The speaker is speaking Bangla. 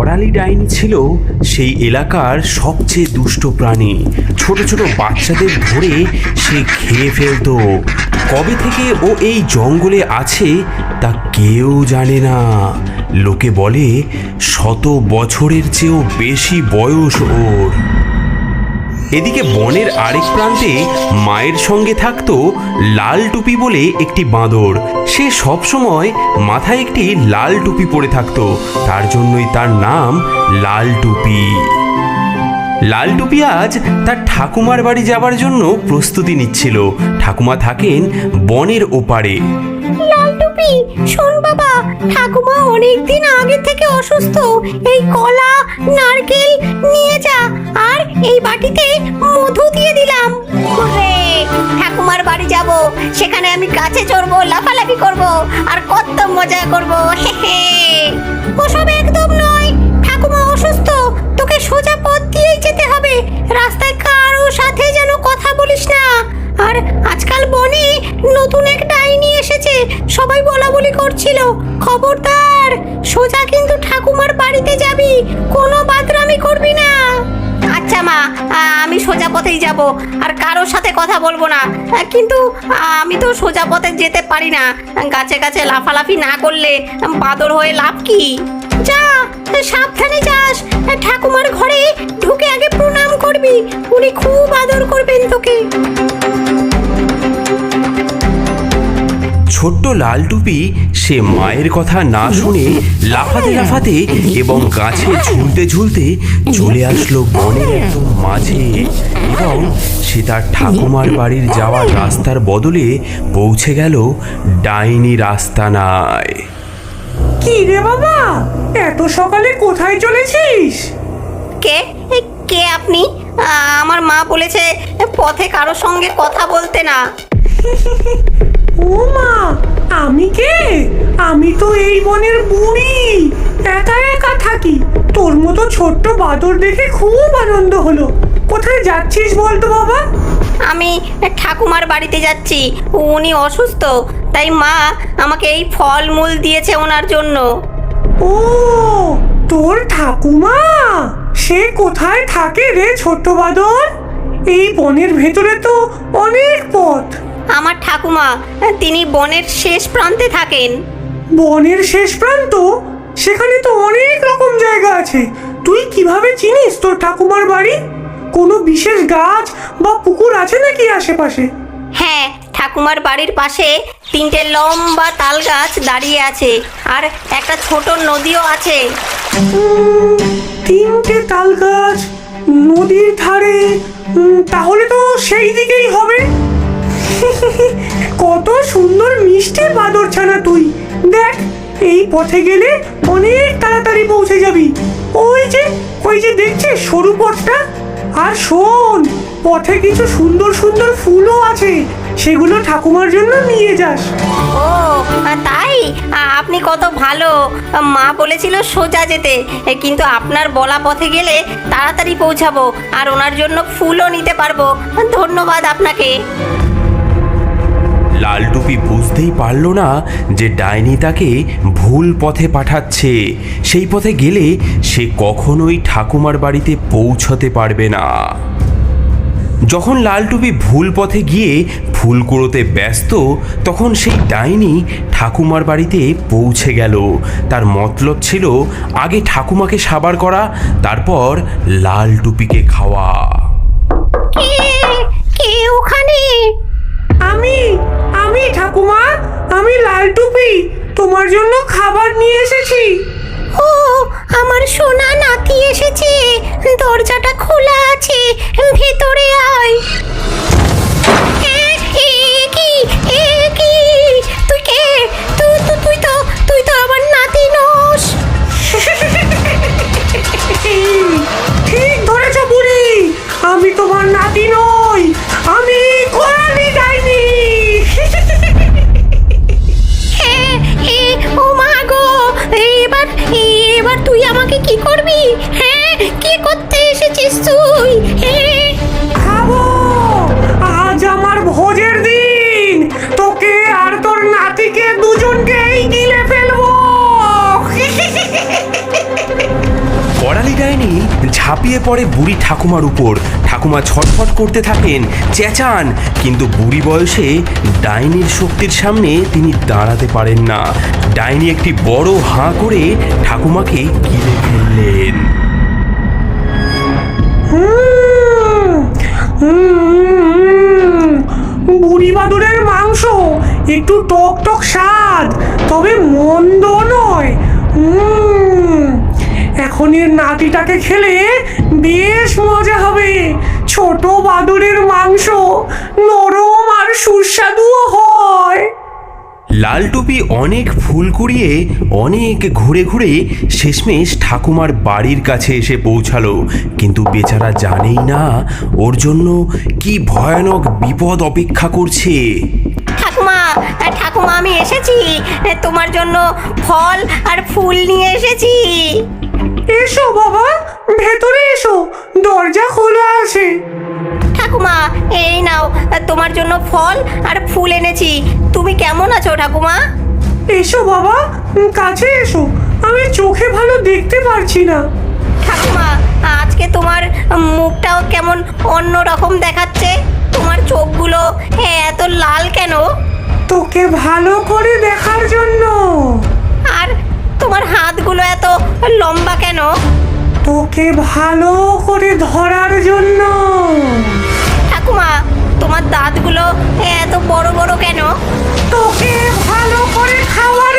করালি ডাইনি ছিল সেই এলাকার সবচেয়ে দুষ্ট প্রাণী। ছোট ছোট বাচ্চাদের ধরে সে খেয়ে ফেলতো। কবে থেকে ও এই জঙ্গলে আছে তা কেউ জানে না। লোকে বলে 100 বছরের চেয়েও বেশি বয়স ওর। এদিকে বনের আরেক প্রান্তে মায়ের সঙ্গে থাকতো লাল টুপি বলে একটি বাঁদর। সে সবসময় মাথায় একটি লাল টুপি পরে থাকতো, তার জন্যই তার নাম লাল টুপি। লাল টুপি আজ তার ঠাকুমার বাড়ি যাবার জন্য প্রস্তুতি নিচ্ছিল। ঠাকুমা থাকেন বনের ওপারে। লাল টুপি, শোন বাবা, ঠাকুমা অনেকদিন আগে থেকে অসুস্থ। এই কলা নারকেল নিয়ে যা, আর এই বাটিতে মধু দিয়ে দিলাম। ওরে, ঠাকুমার বাড়ি যাব, সেখানে আমি গাছে চড়বো, লাফালাফি করব, আর কত মজা করব। হে হে। ওসব একদম নয়, ঠাকুমা অসুস্থ, তোকে সোজা পথ দিয়েই যেতে হবে। রাস্তায় কারো সাথে যেন কথা বলিস না। আর আজকাল বনে নতুন এক ডাইনি এসেছে, সবাই বলাবলি করছিল। খবরদার, সোজা কিন্তু ঠাকুমার বাড়িতে যাবি, কোনো বাদরামি করবি না। আচ্ছা মা, আমি সোজা পথেই যাব, আর কারোর সাথে কথা বলবো না। কিন্তু আমি তো সোজা পথে যেতে পারি না। গাছে গাছে লাফালাফি না করলে বাদর হয়ে লাভ কি? যা, সাবধানে যাস। ঠাকুমার ঘরে ঢুকে আগে প্রণাম করবি, উনি খুব আদর করবেন তোকে। ছোট্ট লাল টুপি সে মায়ের কথা না শুনে লাফাতে লাফাতে এবং গাছে ঝুলতে ঝুলতে চলে আসলো বনের একদম মাঝে, এবং সে তার ঠাকুমার বাড়ির যাওয়ার রাস্তার বদলে পৌঁছে গেল ডাইনি রাস্তানায়। কি রে বাবা, এত সকালে কোথায় চলেছিস? কে কে আপনি? আমার মা বলেছে পথে কারোর সঙ্গে কথা বলতে না। ও মা, আমি কে? আমি তো এই বনের বুড়ি, একা একা থাকি। তোর মতো ছোট্ট বাদর দেখে খুব আনন্দ হলো। কোথায় যাচ্ছিস বলতো বাবা? আমি ঠাকুমার বাড়িতে যাচ্ছি, উনি অসুস্থ, তাই মা আমাকে এই ফলমূল দিয়েছে ওনার জন্য। ও, তোর ঠাকুমা? সে কোথায় থাকে রে ছোট্ট বাদর? এই বনের ভেতরে তো অনেক পথ। আমার ঠাকুমা, তিনি বনের শেষ প্রান্তে থাকেন। বনের শেষ প্রান্ত? সেখানে তো অনেক রকম জায়গা আছে। তুই কিভাবে চিনিস তোর ঠাকুমার বাড়ি? কোনো বিশেষ গাছ বা পুকুর আছে নাকি আশেপাশে? হ্যাঁ, ঠাকুমার বাড়ির পাশে 3টে লম্বা তাল গাছ দাঁড়িয়ে আছে, আর একটা ছোট নদীও আছে। 3টে তাল গাছ নদীর ধারে, তাহলে তো সেই দিকেই হবে। কত সুন্দর মিষ্টি বাদর ছানা তুই। দেখ, এই পথে গেলে অনেক তাড়াতাড়ি পৌঁছে যাবি। ওই যে দেখছিস সরু পথটা? আর শোন, পথে কিছু সুন্দর সুন্দর ফুলও আছে, সেগুলো ঠাকুমার জন্য নিয়ে যাস। ও তাই? আপনি কত ভালো। মা বলেছিল সোজা যেতে, কিন্তু আপনার বলা পথে গেলে তাড়াতাড়ি পৌঁছাবো, আর ওনার জন্য ফুলও নিতে পারবো। ধন্যবাদ আপনাকে। লাল টুপি বুঝতেই পারল না যে ডাইনি তাকে ভুল পথে পাঠাচ্ছে। সেই পথে গেলে সে কখনোই ঠাকুমার বাড়িতে পৌঁছতে পারবে না। যখন লাল টুপি ভুল পথে গিয়ে ফুল কুড়োতে ব্যস্ত, তখন সেই ডাইনি ঠাকুমার বাড়িতে পৌঁছে গেল। তার মতলব ছিল আগে ঠাকুমাকে সাবার করা, তারপর লাল টুপিকে খাওয়া। কে ওখানে? আমি ঠাকুমা, আমি লাল টুপি, তোমার জন্য খাবার নিয়ে এসেছি। ও, আমার সোনা নাতি এসেছে, দরজাটা খোলা আছে, ভেতরে আয়। তুই কে? তুই তো আমার নাতি নস। ঠিক ধরেছ বুড়ি, আমি তোমার নাতি নই, আমি করালি ডাইনি। ও মা গো, এবার করালি ডাইনি ঝাঁপিয়ে পড়ে বুড়ি ঠাকুমার উপর। ঠাকুমা ছটফট করতে থাকেন, চেঁচান, কিন্তু বুড়ি বয়সে ডাইনির শক্তির সামনে তিনি দাঁড়াতে পারেন না। ডাইনি একটি বড় হাঁ করে ঠাকুমাকে গিলে ফেললেন। বুড়ি বাদুরের মাংস একটু টক টক স্বাদ, তবে মন্দ নয়। এখন এর নাতিটাকে খেলে বেশ মজা হবে। ছোট বাদুরের মাংস নরম আর সুস্বাদুও হয়। লাল টুপি অনেক ফুল কুড়িয়ে অনেক ঘুরে ঘুরে শেষমেশ ঠাকুমার বাড়ির কাছে এসে পৌঁছালো, কিন্তু বেচারা জানেই না ওর জন্য কি ভয়ানক বিপদ অপেক্ষা করছে। ঠাকুমা, ঠাকুমা, আমি এসেছি। তোমার জন্য ফল আর ফুল নিয়ে এসেছি। এসো বাবা, ভেতরে এসো, দরজা খোলা আছে। ঠাকুমা, এই নাও, তোমার জন্য ফল আর ফুল এনেছি। তুমি কেমন আছো ঠাকুমা? এসো বাবা, কাছে এসো, আমি চোখে ভালো দেখতে পারছি না। ঠাকুমা, আজকে তোমার মুখটাও কেমন অন্য রকম দেখাচ্ছে। তোমার চোখগুলো এত লাল কেন? তোকে ভালো করে দেখার জন্য। আর তোমার হাতগুলো এত লম্বা কেন? তোকে ভালো করে ধরার জন্য। ঠাকুমা, তোমার দাঁতগুলো এত বড় বড় কেন? তোকে ভালো করে খাওয়ার